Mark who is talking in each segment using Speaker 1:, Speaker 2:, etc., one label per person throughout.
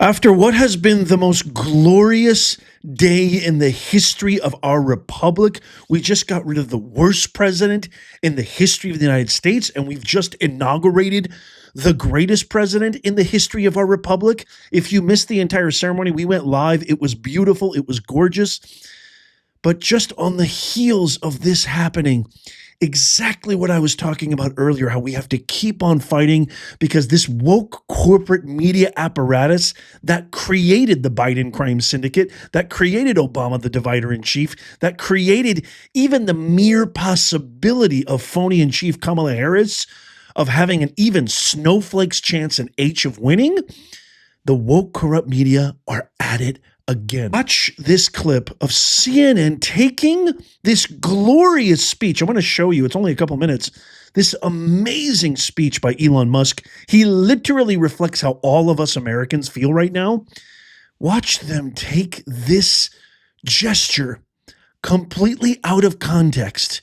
Speaker 1: After what has been the most glorious day in the history of our republic, we just got rid of the worst president in the history of the United States, and we've just inaugurated the greatest president in the history of our republic. If you missed the entire ceremony, we went live. It was beautiful. It was gorgeous. But just on the heels of this happening, exactly what I was talking about earlier, how we have to keep on fighting because this woke corporate media apparatus that created the Biden crime syndicate, that created Obama, the divider in chief, that created even the mere possibility of phony in chief Kamala Harris of having an even snowflake's chance an H of winning, the woke corrupt media are at it again. Watch this clip of CNN taking this glorious speech. I want to show you, it's only a couple minutes, this amazing speech by Elon Musk. He literally reflects how all of us Americans feel right now. Watch them take this gesture completely out of context,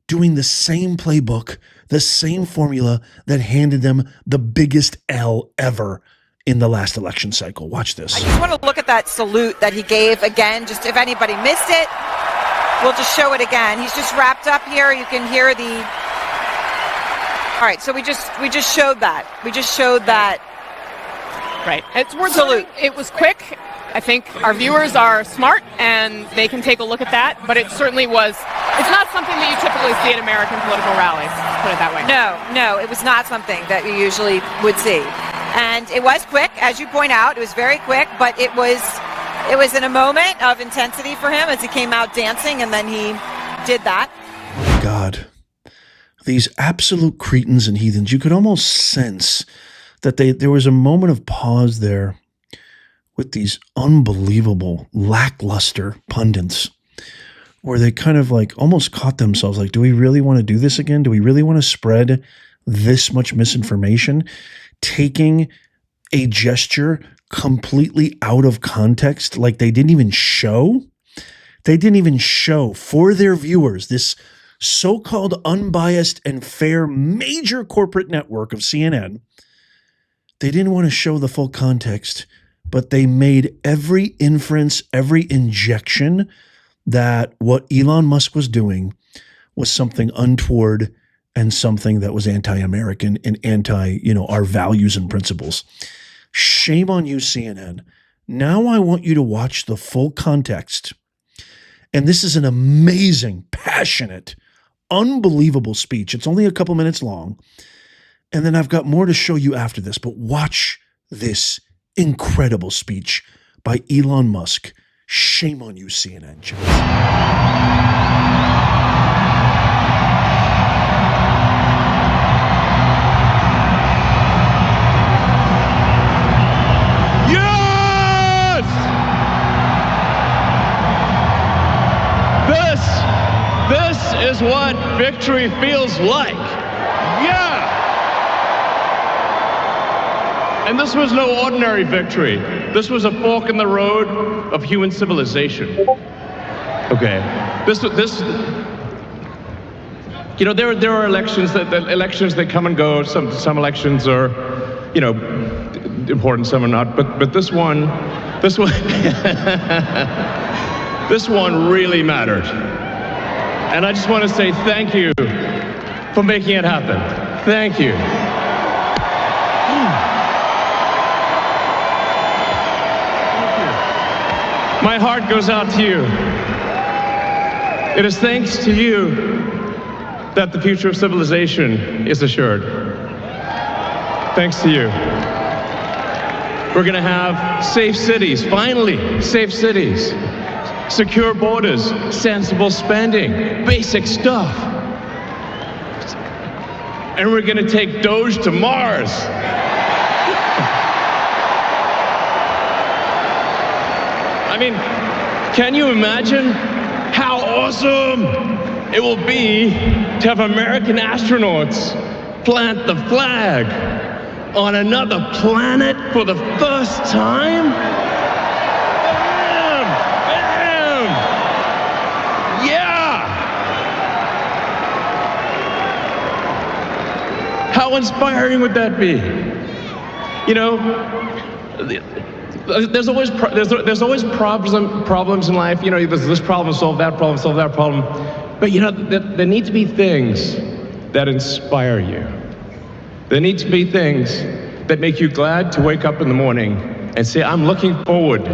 Speaker 1: doing the same playbook, the same formula that handed them the biggest L ever in the last election cycle. Watch this.
Speaker 2: I just want to look at that salute that he gave again, just if anybody missed it, we'll just show it again. He's just wrapped up here. You can hear the, all right, so we just showed that. We just showed that.
Speaker 3: Right. It's worth
Speaker 2: salute.
Speaker 3: It was quick. I think our viewers are smart and they can take a look at that, but it certainly was, it's not something that you typically see at American political rallies, put it that way.
Speaker 2: No, it was not something that you usually would see. And it was quick, as you point out. It was very quick, but it was in a moment of intensity for him as he came out dancing, and then he did that.
Speaker 1: God, these absolute cretins and heathens, you could almost sense that there was a moment of pause there with these unbelievable, lackluster pundits where they kind of like almost caught themselves like, do we really want to do this again? Do we really want to spread this much misinformation? Taking a gesture completely out of context, like they didn't even show for their viewers, this so-called unbiased and fair major corporate network of CNN. They didn't want to show the full context, but they made every inference, every injection that what Elon Musk was doing was something untoward and something that was anti-American and anti, our values and principles. Shame on you, CNN. Now I want you to watch the full context. And this is an amazing, passionate, unbelievable speech. It's only a couple minutes long. And then I've got more to show you after this, but watch this incredible speech by Elon Musk. Shame on you, CNN.
Speaker 4: This is what victory feels like. Yeah! And this was no ordinary victory. This was a fork in the road of human civilization. Okay. There are elections that come and go. Some elections are, important, some are not. But this one this one really mattered. And I just want to say thank you for making it happen. Thank you. My heart goes out to you. It is thanks to you that the future of civilization is assured. Thanks to you. We're going to have safe cities, finally, safe cities. Secure borders, sensible spending, basic stuff. And we're going to take Doge to Mars. I mean, can you imagine how awesome it will be to have American astronauts plant the flag on another planet for the first time? How inspiring would that be? there's always problems in life. You know, there's this problem, solve that problem. But you know, there need to be things that inspire you. There need to be things that make you glad to wake up in the morning and say, I'm looking forward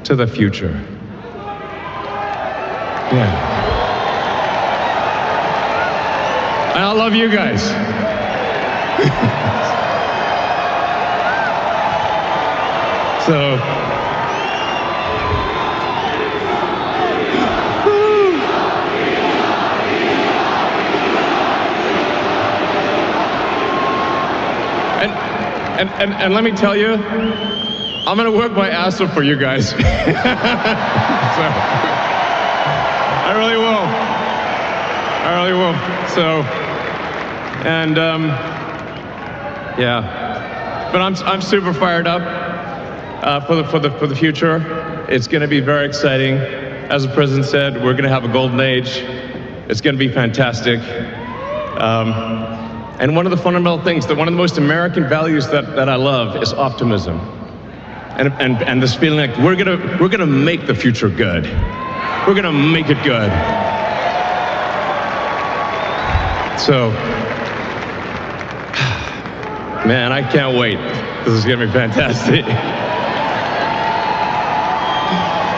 Speaker 4: to the future. Yeah. And I love you guys. So, and let me tell you, I'm gonna work my ass off for you guys. So, I really will. So, and yeah, but I'm super fired up for the future. It's going to be very exciting. As the president said, we're going to have a golden age. It's going to be fantastic. And one of the fundamental things, one of the most American values that I love is optimism, and this feeling like we're gonna make the future good. We're gonna make it good. So, man, I can't wait. This is gonna be fantastic.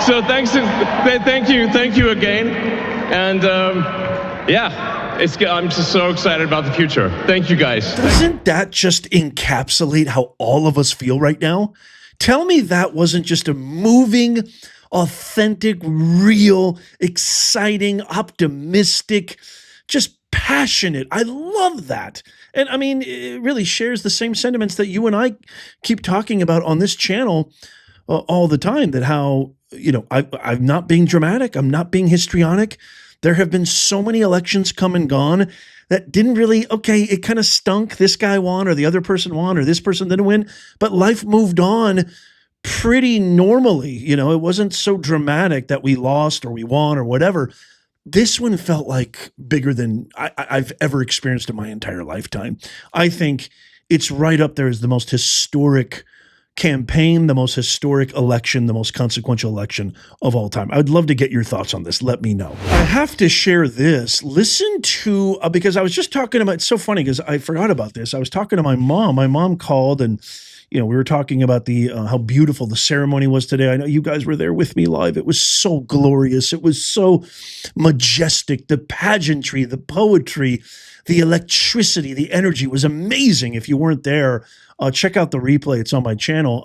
Speaker 4: So thank you again, and yeah. I'm just so excited about the future. Thank you, guys.
Speaker 1: Doesn't that just encapsulate how all of us feel right now? Tell me that wasn't just a moving, authentic, real, exciting, optimistic, just passionate. I love that. And I mean, it really shares the same sentiments that you and I keep talking about on this channel all the time, that how, you know, I'm not being dramatic. I'm not being histrionic. There have been so many elections come and gone that didn't really, okay, it kind of stunk. This guy won or the other person won or this person didn't win, but life moved on pretty normally. You know, it wasn't so dramatic that we lost or we won or whatever. This one felt like bigger than I've ever experienced in my entire lifetime. I think it's right up there as the most historic campaign, the most historic election, the most consequential election of all time. I'd love to get your thoughts on this. Let me know. I have to share this. Listen to, because I was just talking about, it's so funny because I forgot about this. I was talking to my mom. My mom called and, you know, we were talking about the how beautiful the ceremony was today. I know you guys were there with me live. It was so glorious. It was so majestic. The pageantry, the poetry, the electricity, the energy was amazing. If you weren't there, check out the replay. It's on my channel.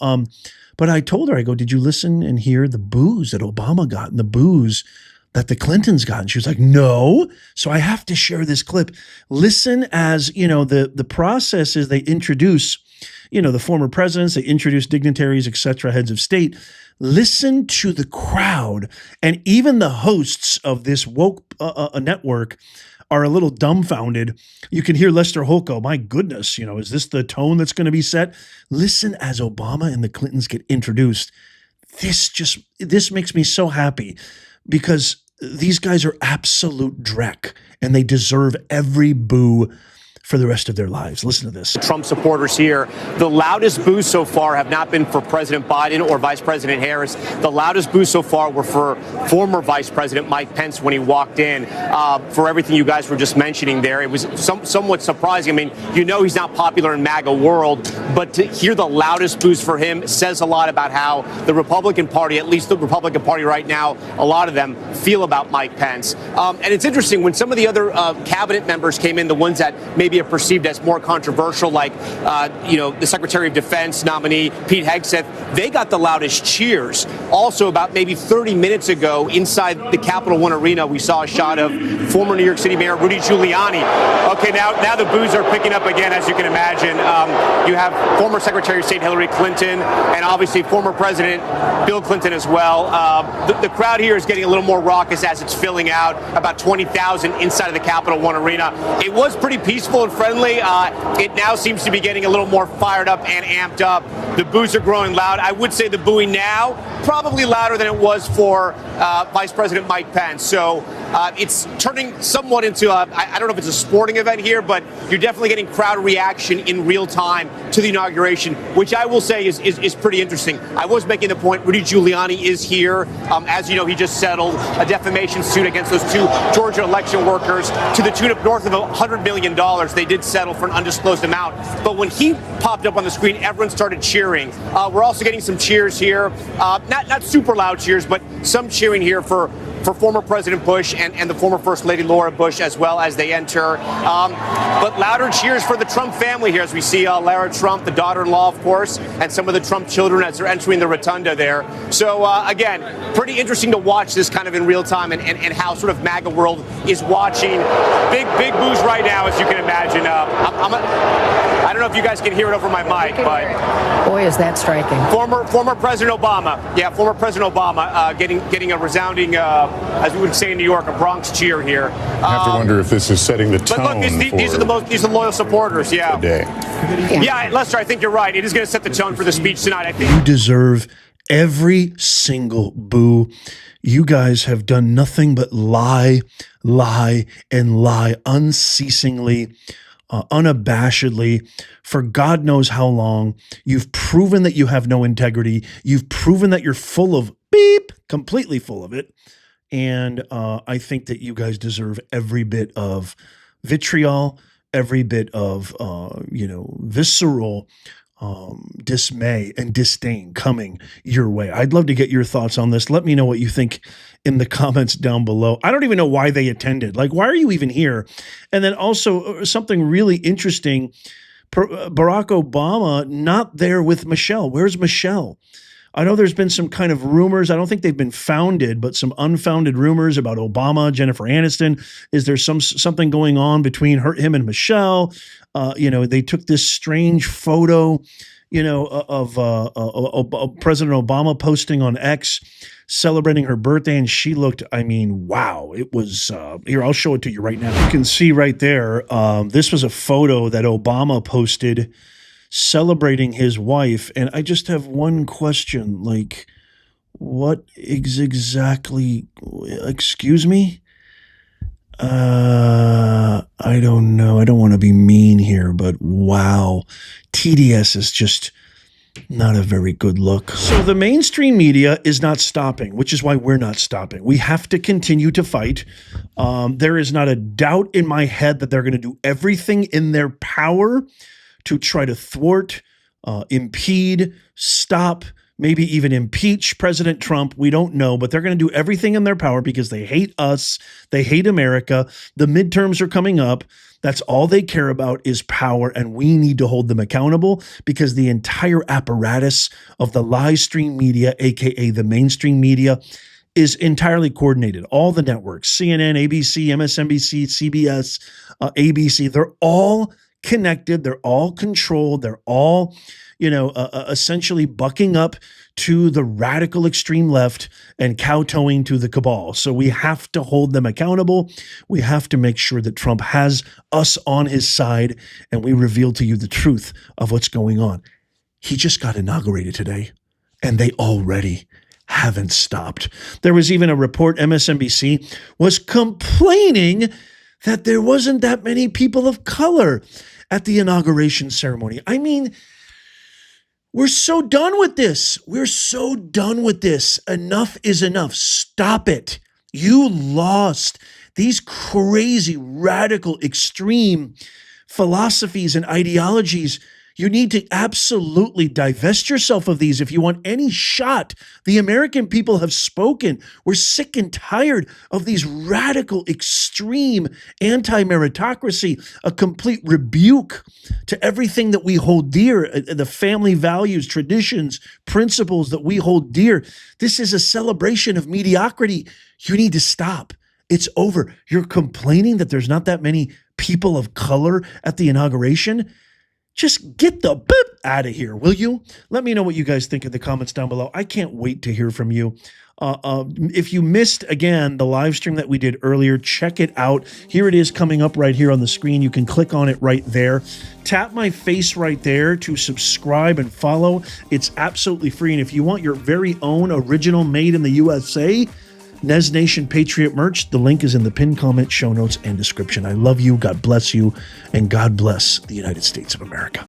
Speaker 1: But I told her, I go, did you listen and hear the boos that Obama got and the boos that the Clintons got? And she was like, no. So I have to share this clip. Listen as, you know, the process is they introduce, you know, the former presidents, they introduce dignitaries, etc., heads of state. Listen to the crowd. And even the hosts of this woke network are a little dumbfounded. You can hear Lester Holt go, my goodness, you know, is this the tone that's going to be set? Listen as Obama and the Clintons get introduced. This makes me so happy because these guys are absolute dreck and they deserve every boo for the rest of their lives. Listen to this.
Speaker 5: Trump supporters here. The loudest boos so far have not been for President Biden or Vice President Harris. The loudest boos so far were for former Vice President Mike Pence when he walked in. For everything you guys were just mentioning there, it was somewhat surprising. I mean, you know he's not popular in MAGA world, but to hear the loudest boos for him says a lot about how the Republican Party, at least the Republican Party right now, a lot of them feel about Mike Pence. And it's interesting, when some of the other cabinet members came in, the ones that maybe are perceived as more controversial, like, you know, the Secretary of Defense nominee, Pete Hegseth, they got the loudest cheers. Also, about maybe 30 minutes ago, inside the Capital One Arena, we saw a shot of former New York City Mayor Rudy Giuliani. Okay, now the boos are picking up again, as you can imagine. You have former Secretary of State Hillary Clinton and obviously former President Bill Clinton as well. The crowd here is getting a little more raucous as it's filling out, about 20,000 inside of the Capital One Arena. It was pretty peaceful and friendly. It now seems to be getting a little more fired up and amped up. The boos are growing loud. I would say the booing now probably louder than it was for Vice President Mike Pence. So It's turning somewhat into I don't know if it's a sporting event here, but you're definitely getting crowd reaction in real time to the inauguration, which I will say is pretty interesting. I was making the point, Rudy Giuliani is here. As you know, he just settled a defamation suit against those two Georgia election workers to the tune of north of $100 million. They did settle for an undisclosed amount. But when he popped up on the screen, everyone started cheering. We're also getting some cheers here. Not super loud cheers, but some cheering here for former President Bush and the former First Lady Laura Bush as well as they enter. But louder cheers for the Trump family here as we see Lara Trump, the daughter-in-law, of course, and some of the Trump children as they're entering the rotunda there. So, again, pretty interesting to watch this kind of in real time and how sort of MAGA world is watching. Big boos right now, as you can imagine. I don't know if you guys can hear it over my mic, but
Speaker 6: boy, is that striking.
Speaker 5: Former President Obama, former President Obama getting a resounding, as we would say in New York, a Bronx cheer here.
Speaker 7: I have to wonder if this is setting the tone.
Speaker 5: But look, these are the loyal supporters. Yeah.
Speaker 7: Today.
Speaker 5: Yeah, Lester, I think you're right. It is going to set the tone for the speech tonight. I think
Speaker 1: you deserve every single boo. You guys have done nothing but lie, and lie unceasingly, unabashedly, for God knows how long. You've proven that you have no integrity. You've proven that you're full of beep, completely full of it. And I think that you guys deserve every bit of vitriol, every bit of, visceral dismay and disdain coming your way. I'd love to get your thoughts on this. Let me know what you think in the comments down below. I don't even know why they attended. Like, why are you even here? And then also something really interesting, Barack Obama not there with Michelle. Where's Michelle? I know there's been some kind of rumors. I don't think they've been founded, but some unfounded rumors about Obama, Jennifer Aniston. Is there something going on between him and Michelle? They took this strange photo, of President Obama posting on X celebrating her birthday, and she looked, wow. It was, here, I'll show it to you right now. You can see right there, this was a photo that Obama posted celebrating his wife, and I just have one question, like, what is exactly, excuse me? I don't know. I don't want to be mean here, but wow. TDS is just not a very good look. So the mainstream media is not stopping, which is why we're not stopping. We have to continue to fight. There is not a doubt in my head that they're going to do everything in their power to try to thwart, impede, stop, maybe even impeach President Trump. We don't know, but they're going to do everything in their power because they hate us. They hate America. The midterms are coming up. That's all they care about is power, and we need to hold them accountable because the entire apparatus of the live stream media, aka the mainstream media, is entirely coordinated. All the networks, CNN, ABC, MSNBC, CBS, ABC, they're all connected. They're all controlled. They're all, essentially bucking up to the radical extreme left and kowtowing to the cabal. So we have to hold them accountable. We have to make sure that Trump has us on his side, and we reveal to you the truth of what's going on. He just got inaugurated today, and they already haven't stopped. There was even a report, MSNBC was complaining that there wasn't that many people of color at the inauguration ceremony. We're so done with this. We're so done with this. Enough is enough. Stop it. You lost. These crazy, radical, extreme philosophies and ideologies, you need to absolutely divest yourself of these if you want any shot. The American people have spoken. We're sick and tired of these radical, extreme anti-meritocracy, a complete rebuke to everything that we hold dear, the family values, traditions, principles that we hold dear. This is a celebration of mediocrity. You need to stop. It's over. You're complaining that there's not that many people of color at the inauguration. Just get the boop out of here, will you? Let me know what you guys think in the comments down below. I can't wait to hear from you. If you missed, again, the live stream that we did earlier, check it out. Here it is coming up right here on the screen. You can click on it right there. Tap my face right there to subscribe and follow. It's absolutely free. And if you want your very own original made in the USA Nez Nation Patriot merch. The link is in the pinned comment, show notes, and description. I love you. God bless you. And God bless the United States of America.